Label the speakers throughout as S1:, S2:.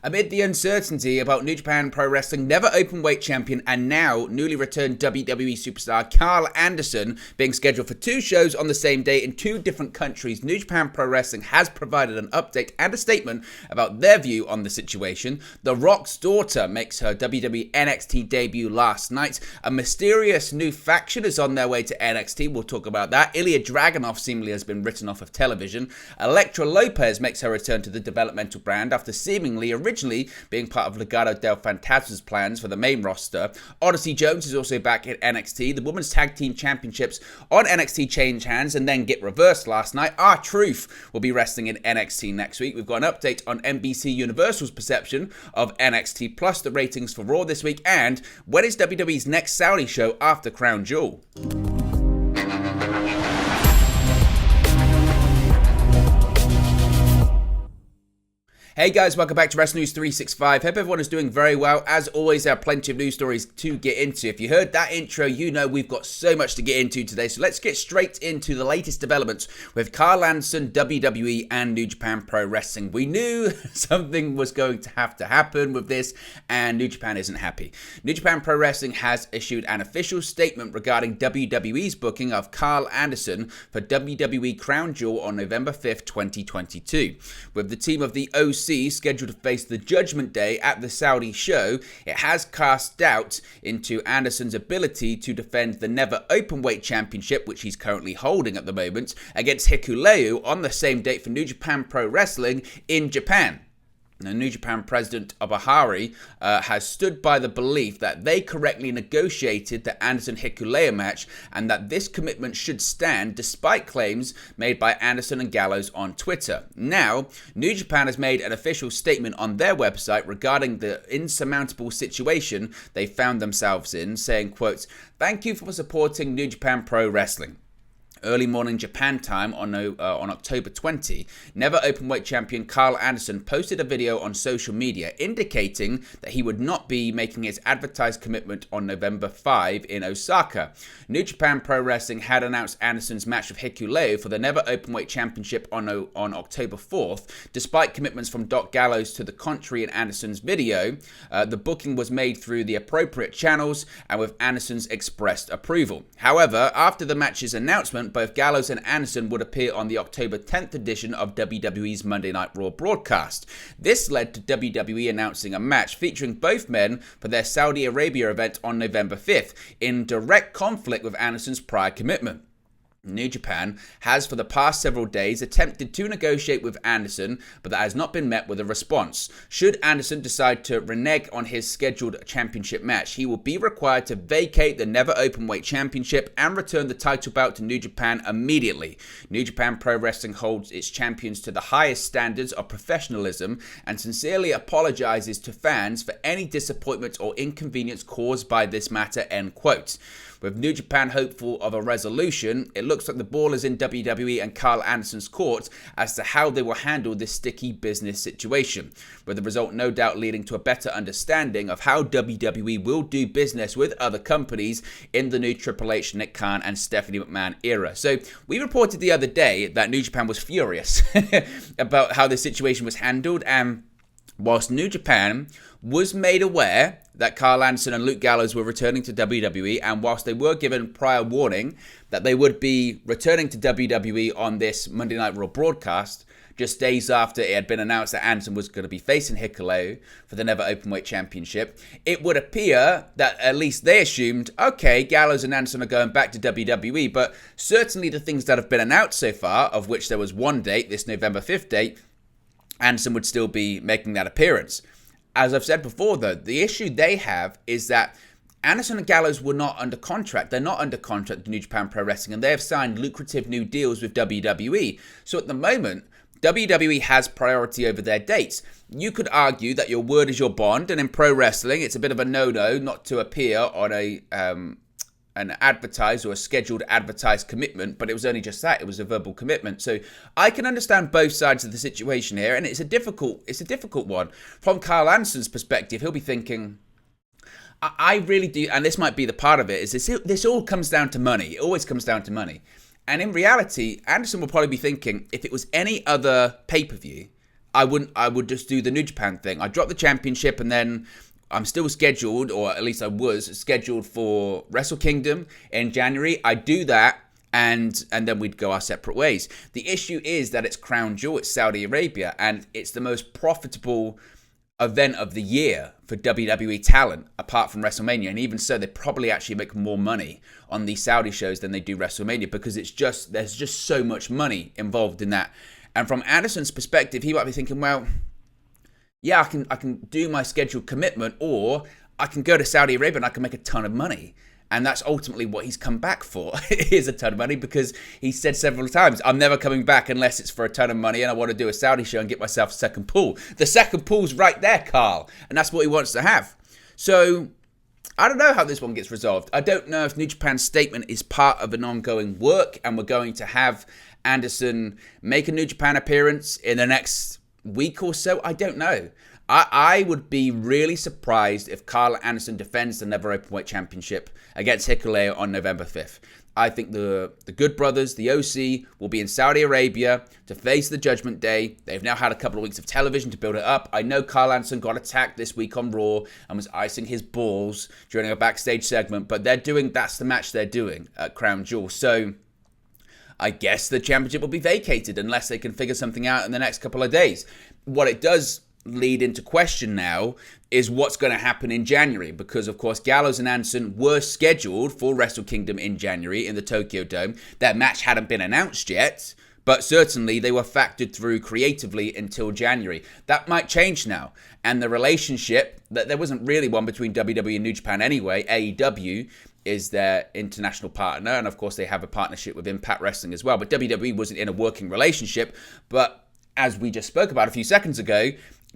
S1: Amid the uncertainty about New Japan Pro Wrestling never openweight champion and now newly returned WWE superstar Karl Anderson being scheduled for two shows on the same day in two different countries, New Japan Pro Wrestling has provided an update and a statement about their view on the situation. The Rock's daughter makes her WWE NXT debut last night. A mysterious new faction is on their way to NXT. We'll talk about that. Ilya Dragunov seemingly has been written off of television. Electro Lopez makes her return to the developmental brand after seemingly originally being part of Legado del Fantasma's plans for the main roster. Odyssey Jones is also back at NXT. The Women's Tag Team Championships on NXT changed hands and then get reversed last night. R-Truth will be wrestling in NXT next week. We've got an update on NBC Universal's perception of NXT, plus the ratings for Raw this week, and when is WWE's next Saudi show after Crown Jewel? Hey guys, welcome back to Wrestling News 365. Hope everyone is doing very well. As always, there are plenty of news stories to get into. If you heard that intro, you know we've got so much to get into today. So let's get straight into the latest developments with Karl Anderson, WWE, and New Japan Pro Wrestling. We knew something was going to have to happen with this, and New Japan isn't happy. New Japan Pro Wrestling has issued an official statement regarding WWE's booking of Karl Anderson for WWE Crown Jewel on November 5th, 2022. With the team of the OC scheduled to face the Judgment Day at the Saudi show, it has cast doubt into Anderson's ability to defend the never openweight championship, which he's currently holding at the moment, against Hikuleo on the same date for New Japan Pro Wrestling in Japan. The New Japan president Obahari has stood by the belief that they correctly negotiated the Anderson-Hikuleo match and that this commitment should stand despite claims made by Anderson and Gallows on Twitter. Now, New Japan has made an official statement on their website regarding the insurmountable situation they found themselves in, saying, quote, "Thank you for supporting New Japan Pro Wrestling." Early morning Japan time on October 20, never openweight champion Karl Anderson posted a video on social media indicating that he would not be making his advertised commitment on November 5 in Osaka. New Japan Pro Wrestling had announced Anderson's match with Hikuleo for the never openweight championship on October 4th. Despite commitments from Doc Gallows to the contrary in Anderson's video, the booking was made through the appropriate channels and with Anderson's expressed approval. However, after the match's announcement, both Gallows and Anderson would appear on the October 10th edition of WWE's Monday Night Raw broadcast. This led to WWE announcing a match featuring both men for their Saudi Arabia event on November 5th, in direct conflict with Anderson's prior commitment. New Japan has for the past several days attempted to negotiate with Anderson, but that has not been met with a response. Should Anderson decide to renege on his scheduled championship match, he will be required to vacate the never openweight championship and return the title belt to New Japan immediately. New Japan Pro Wrestling holds its champions to the highest standards of professionalism and sincerely apologizes to fans for any disappointment or inconvenience caused by this matter, end quote. With New Japan hopeful of a resolution, it looks like the ball is in WWE and Karl Anderson's court as to how they will handle this sticky business situation, with the result no doubt leading to a better understanding of how WWE will do business with other companies in the new Triple H, Nick Khan and Stephanie McMahon era. So we reported the other day that New Japan was furious about how the situation was handled, and whilst New Japan was made aware that Karl Anderson and Luke Gallows were returning to WWE, and whilst they were given prior warning that they would be returning to WWE on this Monday Night Raw broadcast, just days after it had been announced that Anderson was going to be facing Hikuleo for the Never Openweight Championship, it would appear that at least they assumed, okay, Gallows and Anderson are going back to WWE, but certainly the things that have been announced so far, of which there was one date, this November 5th date, Anderson would still be making that appearance. As I've said before, though, the issue they have is that Anderson and Gallows were not under contract. They're not under contract with New Japan Pro Wrestling, and they have signed lucrative new deals with WWE. So at the moment, WWE has priority over their dates. You could argue that your word is your bond, and in pro wrestling, it's a bit of a no-no not to appear on an advertised or a scheduled advertised commitment, but it was only just that. It was a verbal commitment. So I can understand both sides of the situation here, and it's a difficult one. From Karl Anderson's perspective, he'll be thinking, I really do, and this might be the part of it, is this all comes down to money. It always comes down to money. And in reality, Anderson will probably be thinking, if it was any other pay-per-view, I would just do the New Japan thing. I drop the championship and then I'm still scheduled, or at least I was scheduled for Wrestle Kingdom in January. I do that, and then we'd go our separate ways. The issue is that it's Crown Jewel, it's Saudi Arabia, and it's the most profitable event of the year for WWE talent, apart from WrestleMania. And even so, they probably actually make more money on these Saudi shows than they do WrestleMania, because there's just so much money involved in that. And from Anderson's perspective, he might be thinking, well, yeah, I can do my scheduled commitment, or I can go to Saudi Arabia and I can make a ton of money. And that's ultimately what he's come back for, is a ton of money, because he said several times, I'm never coming back unless it's for a ton of money and I want to do a Saudi show and get myself a second pool. The second pool's right there, Karl, and that's what he wants to have. So I don't know how this one gets resolved. I don't know if New Japan's statement is part of an ongoing work and we're going to have Anderson make a New Japan appearance in the next week or so. I don't know. I would be really surprised if Karl Anderson defends the Never Openweight Championship against Hikuleo on November 5th. I think the Good Brothers, the OC, will be in Saudi Arabia to face the Judgment Day. They've now had a couple of weeks of television to build it up. I know Karl Anderson got attacked this week on Raw and was icing his balls during a backstage segment, but that's the match they're doing at Crown Jewel. So I guess the championship will be vacated unless they can figure something out in the next couple of days. What it does lead into question now is what's going to happen in January, because of course Gallows and Anderson were scheduled for Wrestle Kingdom in January in the Tokyo Dome. That match hadn't been announced yet, but certainly they were factored through creatively until January. That might change now, and the relationship, that there wasn't really one between WWE and New Japan anyway. AEW is their international partner, and of course they have a partnership with Impact Wrestling as well, but WWE wasn't in a working relationship. But as we just spoke about a few seconds ago,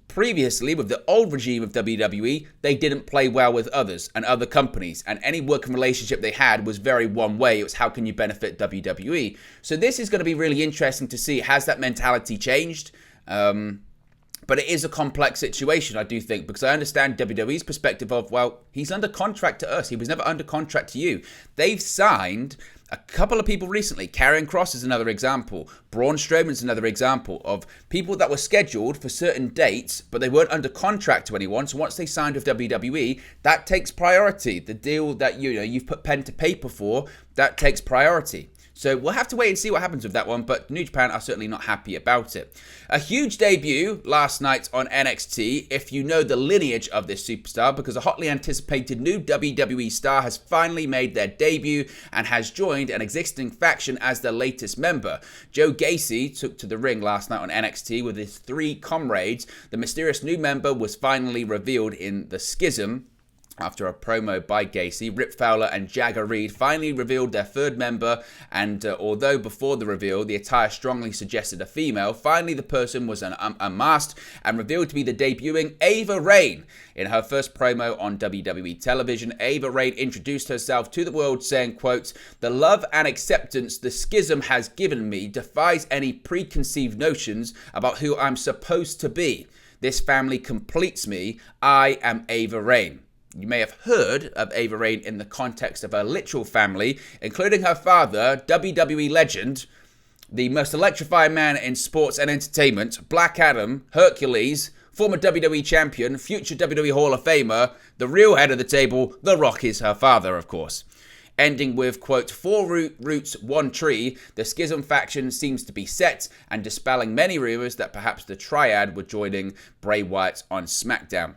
S1: previously, with the old regime of WWE, they didn't play well with others and other companies, and any working relationship they had was very one way. It was, how can you benefit WWE? So this is going to be really interesting to see. Has that mentality changed? But it is a complex situation, I do think, because I understand WWE's perspective of, well, he's under contract to us. He was never under contract to you. They've signed a couple of people recently. Karrion Kross is another example. Braun Strowman's another example of people that were scheduled for certain dates, but they weren't under contract to anyone. So once they signed with WWE, that takes priority. The deal that you've put pen to paper for, that takes priority. So we'll have to wait and see what happens with that one, but New Japan are certainly not happy about it. A huge debut last night on NXT, if you know the lineage of this superstar, because a hotly anticipated new WWE star has finally made their debut and has joined an existing faction as their latest member. Joe Gacy took to the ring last night on NXT with his 3 comrades. The mysterious new member was finally revealed in the Schism. After a promo by Gacy, Rip Fowler and Jagger Reed finally revealed their 3rd member, and although before the reveal the attire strongly suggested a female, finally the person was unmasked and revealed to be the debuting Ava Raine. In her first promo on WWE television, Ava Raine introduced herself to the world saying, quote, "The love and acceptance the Schism has given me defies any preconceived notions about who I'm supposed to be. This family completes me. I am Ava Raine." You may have heard of Ava Raine in the context of her literal family, including her father, WWE legend, the most electrifying man in sports and entertainment, Black Adam, Hercules, former WWE champion, future WWE Hall of Famer, the real head of the table. The Rock is her father, of course. Ending with, quote, 4 roots, 1 tree, the Schism faction seems to be set, and dispelling many rumours that perhaps the Triad were joining Bray Wyatt on SmackDown.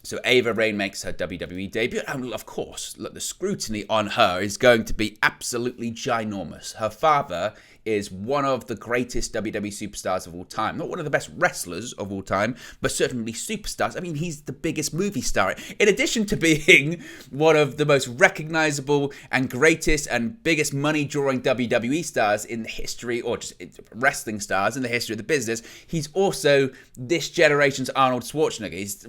S1: So Ava Raine makes her WWE debut, and of course, look, the scrutiny on her is going to be absolutely ginormous. Her father is one of the greatest WWE superstars of all time. Not one of the best wrestlers of all time, but certainly superstars. I mean, he's the biggest movie star. In addition to being one of the most recognizable and greatest and biggest money-drawing WWE stars in the history, or just wrestling stars in the history of the business, he's also this generation's Arnold Schwarzenegger. He's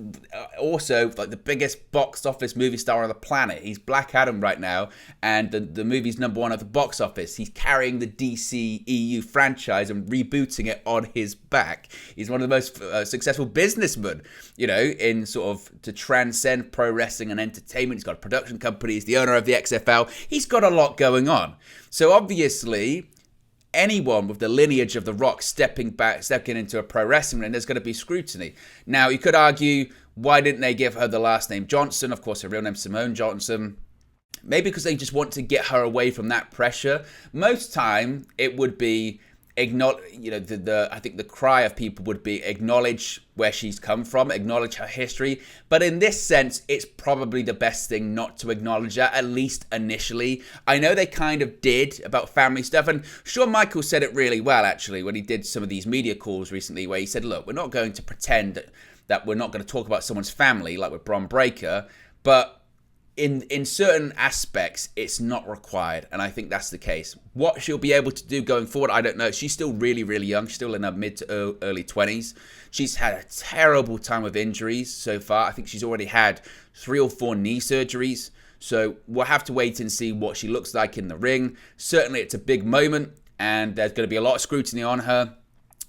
S1: also like the biggest box office movie star on the planet. He's Black Adam right now, and the movie's #1 at the box office. He's carrying the DC EU franchise and rebooting it on his back. He's one of the most successful businessmen, in sort of to transcend pro wrestling and entertainment. He's got a production company. He's the owner of the XFL. He's got a lot going on. So obviously, anyone with the lineage of The Rock stepping into a pro wrestling ring, there's going to be scrutiny. Now, you could argue, why didn't they give her the last name Johnson? Of course, her real name's Simone Johnson. Maybe because they just want to get her away from that pressure. Most time, it would be I think the cry of people would be acknowledge where she's come from, acknowledge her history. But in this sense, it's probably the best thing not to acknowledge her, at least initially. I know they kind of did about family stuff, and Shawn Michaels said it really well, actually, when he did some of these media calls recently, where he said, look, we're not going to pretend that we're not going to talk about someone's family, like with Bron Breakker, but in certain aspects, it's not required, and I think that's the case. What she'll be able to do going forward, I don't know. She's still really, really young. She's still in her mid to early 20s. She's had a terrible time with injuries so far. I think she's already had 3 or 4 knee surgeries, so we'll have to wait and see what she looks like in the ring. Certainly, it's a big moment, and there's going to be a lot of scrutiny on her.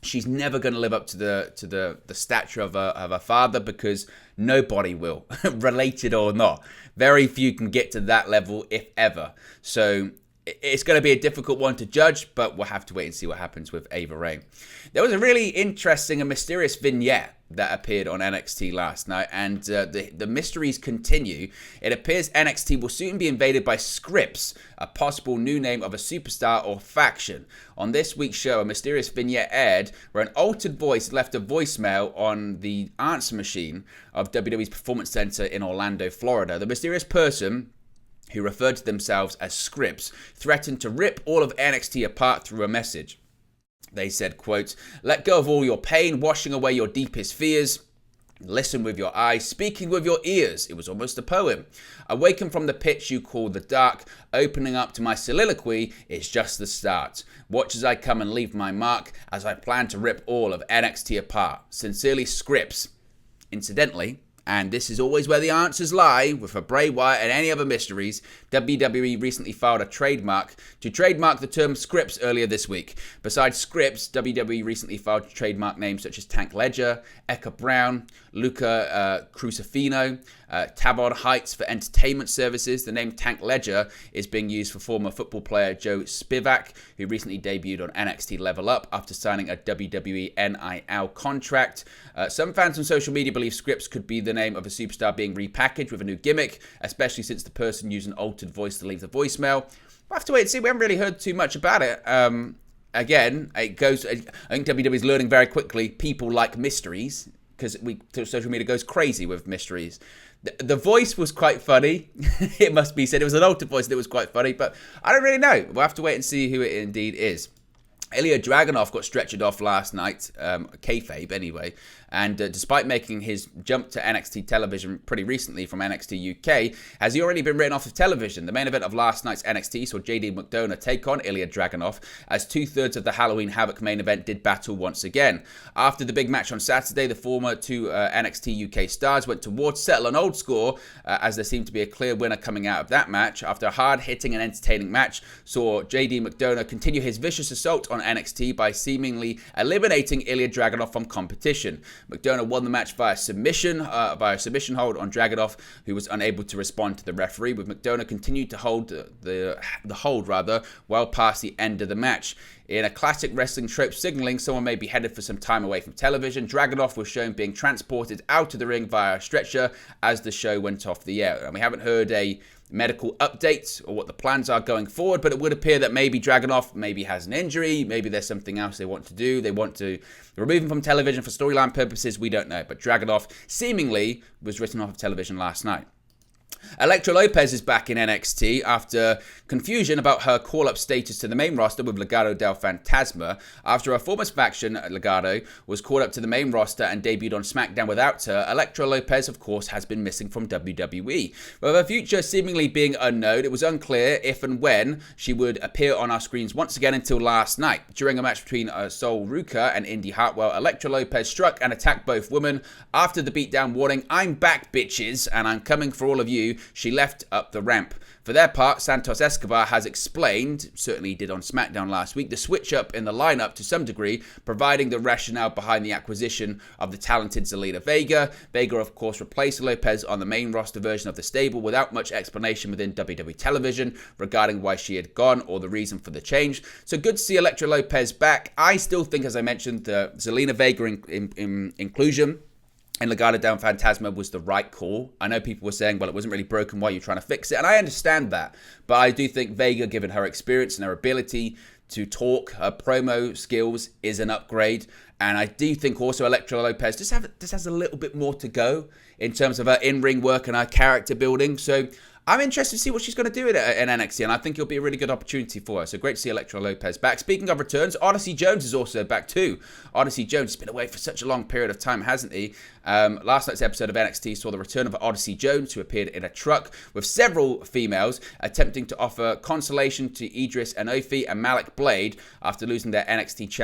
S1: She's never going to live up to the stature of her father, because nobody will, related or not. Very few can get to that level, if ever. So it's going to be a difficult one to judge, but we'll have to wait and see what happens with Ava Ray. There was a really interesting and mysterious vignette that appeared on NXT last night, and the mysteries continue. It appears NXT will soon be invaded by Scripps, a possible new name of a superstar or faction. On this week's show, a mysterious vignette aired where an altered voice left a voicemail on the answer machine of WWE's Performance Center in Orlando, Florida. The mysterious person, who referred to themselves as Scripps, threatened to rip all of NXT apart through a message. They said, quote, "Let go of all your pain, washing away your deepest fears. Listen with your eyes, speaking with your ears." It was almost a poem. "Awaken from the pits you call the dark. Opening up to my soliloquy is just the start. Watch as I come and leave my mark, as I plan to rip all of NXT apart. Sincerely, Scripps." Incidentally, and this is always where the answers lie, with Bray Wyatt and any other mysteries, WWE recently filed a trademark to trademark the term Scripps earlier this week. Besides Scripps, WWE recently filed trademark names such as Tank Ledger, Eka Brown, Luca Crucifino, Tabard Heights for entertainment services. The name Tank Ledger is being used for former football player Joe Spivak, who recently debuted on NXT Level Up after signing a WWE NIL contract. Some fans on social media believe Scripps could be the name of a superstar being repackaged with a new gimmick, especially since the person used an altered voice to leave the voicemail. We'll have to wait and see. We haven't really heard too much about it. Again, it goes. I think WWE is learning very quickly. People like mysteries, because social media goes crazy with mysteries. The voice was quite funny. It must be said. It was an altered voice that was quite funny, but I don't really know. We'll have to wait and see who it indeed is. Ilya Dragunov got stretchered off last night, kayfabe anyway, and despite making his jump to NXT television pretty recently from NXT UK, has he already been written off of television? The main event of last night's NXT saw JD McDonough take on Ilya Dragunov, as 2/3 of the Halloween Havoc main event did battle once again. After the big match on Saturday, the former 2 NXT UK stars went to war to settle an old score, as there seemed to be a clear winner coming out of that match. After a hard-hitting and entertaining match, saw JD McDonough continue his vicious assault on NXT by seemingly eliminating Ilya Dragunov from competition. McDonough won the match via submission hold on Dragunov, who was unable to respond to the referee, with McDonough continued to hold the hold well past the end of the match. In a classic wrestling trope signaling someone may be headed for some time away from television, Dragunov was shown being transported out of the ring via a stretcher as the show went off the air. And we haven't heard a medical update or what the plans are going forward, but it would appear that maybe Dragunov maybe has an injury, maybe there's something else they want to do. They want to remove him from television for storyline purposes. We don't know, but Dragunov seemingly was written off of television last night. Electro Lopez is back in NXT after confusion about her call-up status to the main roster with Legado del Fantasma. After her former faction, Legado, was called up to the main roster and debuted on SmackDown without her, Electro Lopez, of course, has been missing from WWE. With her future seemingly being unknown, it was unclear if and when she would appear on our screens once again until last night. During a match between Sol Ruka and Indy Hartwell, Electro Lopez struck and attacked both women. After the beatdown, warning, "I'm back, bitches, and I'm coming for all of you debut, she left up the ramp. For their part, Santos Escobar has explained, certainly he did on SmackDown last week, the switch up in the lineup to some degree, providing the rationale behind the acquisition of the talented Zelina Vega. Vega, of course, replaced Lopez on the main roster version of the stable without much explanation within WWE television regarding why she had gone or the reason for the change. So good to see Electro Lopez back. I still think, as I mentioned, the Zelina Vega inclusion and Legado del Fantasma was the right call. I know people were saying, well, it wasn't really broken, why are you trying to fix it? And I understand that. But I do think Vega, given her experience and her ability to talk, her promo skills is an upgrade. And I do think also Electro Lopez just has a little bit more to go in terms of her in-ring work and her character building. So I'm interested to see what she's going to do in NXT, and I think it'll be a really good opportunity for her. So great to see Electro Lopez back. Speaking of returns, Odyssey Jones is also back too. Odyssey Jones has been away for such a long period of time, hasn't he? Last night's episode of NXT saw the return of Odyssey Jones, who appeared in a truck with several females attempting to offer consolation to Idris Enofe and Malik Blade after losing their NXT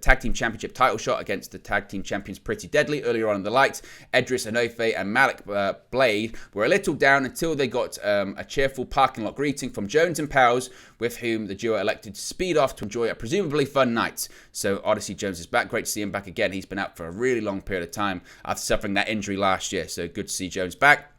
S1: Tag Team Championship title shot against the Tag Team Champions Pretty Deadly earlier on in the light. Idris Enofe and Malik Blade were a little down until they got a cheerful parking lot greeting from Jones and Powers, with whom the duo elected to speed off to enjoy a presumably fun night. So Odyssey Jones is back. Great to see him back again. He's been out for a really long period of time after suffering that injury last year. So good to see Jones back.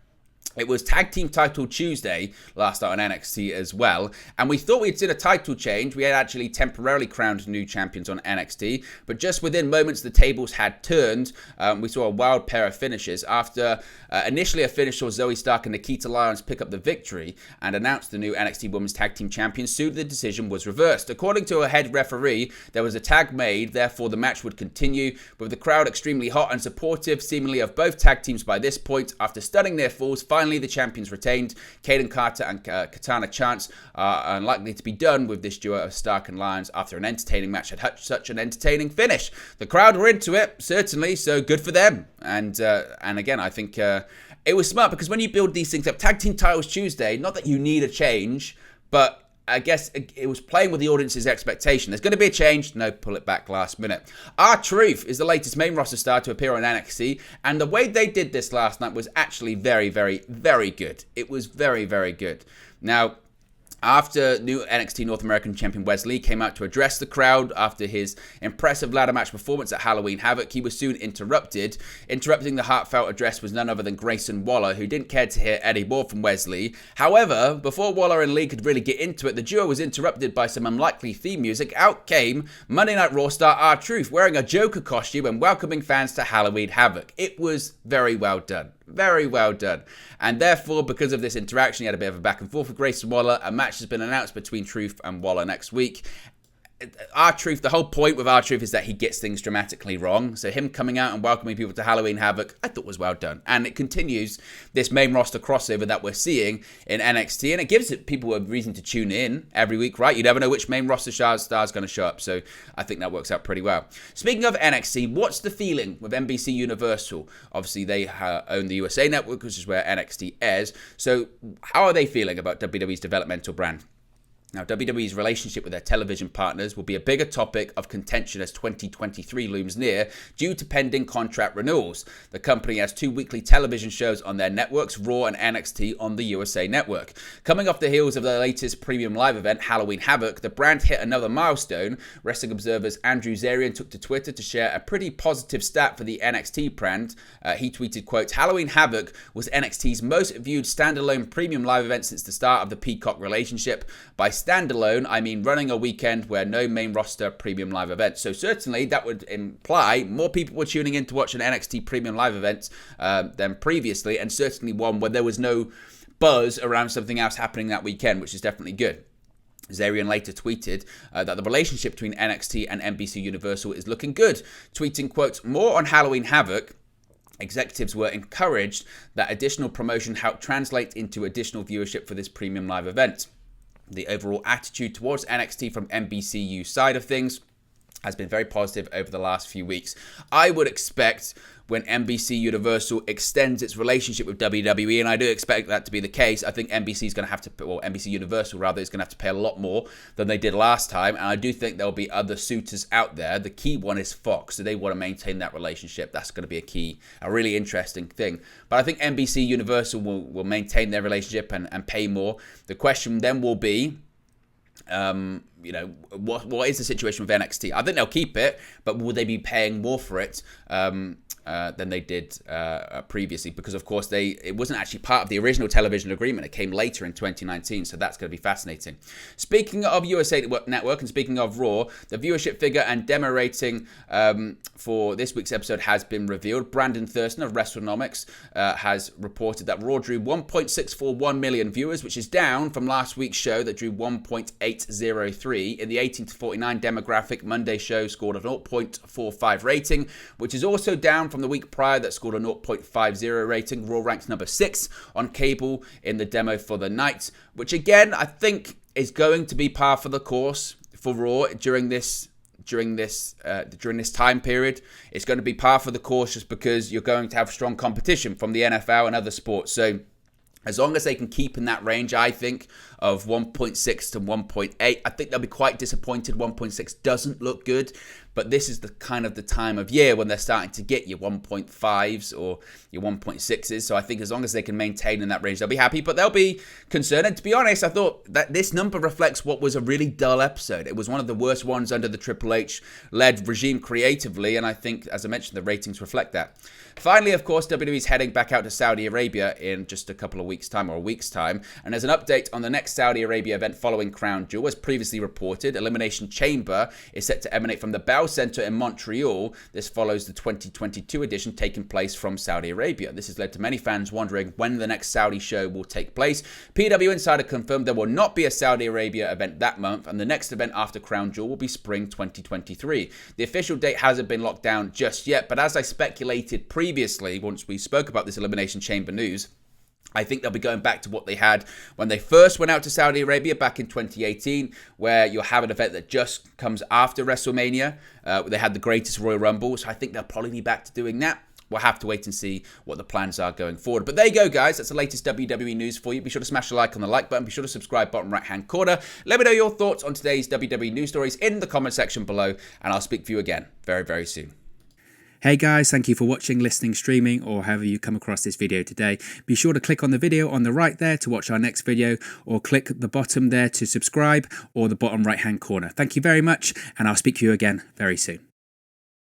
S1: It was Tag Team Title Tuesday last night on NXT as well. And we thought we'd seen a title change. We had actually temporarily crowned new champions on NXT. But just within moments, the tables had turned. We saw a wild pair of finishes. After initially a finish saw Zoe Stark and Nikita Lyons pick up the victory and announce the new NXT Women's Tag Team Champions, soon the decision was reversed. According to a head referee, there was a tag made. Therefore, the match would continue, with the crowd extremely hot and supportive, seemingly of both tag teams by this point. After stunning their falls, finally the champions retained. Kaden Carter and Katana Chance are unlikely to be done with this duo of Stark and Lyons after an entertaining match had such an entertaining finish. The crowd were into it, certainly, so good for them. And again, I think it was smart, because when you build these things up, Tag Team Titles Tuesday, not that you need a change, but I guess it was playing with the audience's expectation. There's going to be a change. No, pull it back last minute. R-Truth is the latest main roster star to appear on NXT. And the way they did this last night was actually very, very, very good. It was very, very good. Now, after new NXT North American champion Wes Lee came out to address the crowd after his impressive ladder match performance at Halloween Havoc, he was soon interrupted. Interrupting the heartfelt address was none other than Grayson Waller, who didn't care to hear any more from Wes Lee. However, before Waller and Lee could really get into it, the duo was interrupted by some unlikely theme music. Out came Monday Night Raw star R-Truth, wearing a Joker costume and welcoming fans to Halloween Havoc. It was very well done. Very well done. And therefore, because of this interaction, he had a bit of a back and forth with Grayson Waller. A match has been announced between Truth and Waller next week. R-Truth, the whole point with R-Truth is that he gets things dramatically wrong. So him coming out and welcoming people to Halloween Havoc, I thought was well done. And it continues this main roster crossover that we're seeing in NXT. And it gives people a reason to tune in every week, right? You never know which main roster star is going to show up. So I think that works out pretty well. Speaking of NXT, what's the feeling with NBC Universal? Obviously, they own the USA Network, which is where NXT airs. So how are they feeling about WWE's developmental brand? Now, WWE's relationship with their television partners will be a bigger topic of contention as 2023 looms near, due to pending contract renewals. The company has 2 weekly television shows on their networks, Raw and NXT, on the USA Network. Coming off the heels of their latest premium live event, Halloween Havoc, the brand hit another milestone. Wrestling Observer's Andrew Zarian took to Twitter to share a pretty positive stat for the NXT brand. He tweeted, quote, "Halloween Havoc was NXT's most viewed standalone premium live event since the start of the Peacock relationship. By standalone, I mean running a weekend where no main roster premium live event." So certainly that would imply more people were tuning in to watch an NXT premium live event than previously, and certainly one where there was no buzz around something else happening that weekend, which is definitely good. Zarian later tweeted that the relationship between NXT and NBC Universal is looking good, tweeting, quote, "More on Halloween Havoc. Executives were encouraged that additional promotion helped translate into additional viewership for this premium live event. The overall attitude towards NXT from NBCU side of things has been very positive over the last few weeks. I would expect when NBC Universal extends its relationship with WWE, and I do expect that to be the case, I think NBC is going to have to, or NBC Universal rather, is going to have to pay a lot more than they did last time, and I do think there'll be other suitors out there. The key one is Fox, so they want to maintain that relationship. That's going to be a really interesting thing. But I think NBC Universal will maintain their relationship and pay more. The question then will be, what is the situation with NXT? I think they'll keep it, but will they be paying more for it than they did previously? Because of course it wasn't actually part of the original television agreement. It came later in 2019, so that's going to be fascinating. Speaking of USA Network and speaking of Raw, the viewership figure and demo rating for this week's episode has been revealed. Brandon Thurston of WrestleNomics has reported that Raw drew 1.641 million viewers, which is down from last week's show that drew 1.803. In the 18 to 49 demographic, Monday show scored a 0.45 rating, which is also down from the week prior that scored a 0.50 rating. Raw ranks number 6 on cable in the demo for the night, which again I think is going to be par for the course for Raw during this time period. It's going to be par for the course just because you're going to have strong competition from the NFL and other sports. So as long as they can keep in that range, I think, of 1.6 to 1.8, I think they'll be quite disappointed. 1.6 doesn't look good, but this is the kind of the time of year when they're starting to get your 1.5s or your 1.6s. So I think as long as they can maintain in that range, they'll be happy, but they'll be concerned. And to be honest, I thought that this number reflects what was a really dull episode. It was one of the worst ones under the Triple H-led regime creatively, and I think, as I mentioned, the ratings reflect that. Finally, of course, WWE's heading back out to Saudi Arabia in just a couple of weeks' time, or a week's time, and there's an update on the next Saudi Arabia event following Crown Jewel. As previously reported, Elimination Chamber is set to emanate from the Bell Center in Montreal. This follows the 2022 edition taking place from Saudi Arabia. This has led to many fans wondering when the next Saudi show will take place. PW Insider confirmed there will not be a Saudi Arabia event that month, and the next event after Crown Jewel will be spring 2023. The official date hasn't been locked down just yet, but as I speculated previously, once we spoke about this Elimination Chamber news, I think they'll be going back to what they had when they first went out to Saudi Arabia back in 2018, where you'll have an event that just comes after WrestleMania. They had the greatest Royal Rumble, so I think they'll probably be back to doing that. We'll have to wait and see what the plans are going forward. But there you go, guys. That's the latest WWE news for you. Be sure to smash the like on the like button. Be sure to subscribe, bottom right-hand corner. Let me know your thoughts on today's WWE news stories in the comment section below, and I'll speak to you again very, very soon.
S2: Hey guys, thank you for watching, listening, streaming, or however you come across this video today. Be sure to click on the video on the right there to watch our next video, or click the bottom there to subscribe, or the bottom right hand corner. Thank you very much, and I'll speak to you again very soon.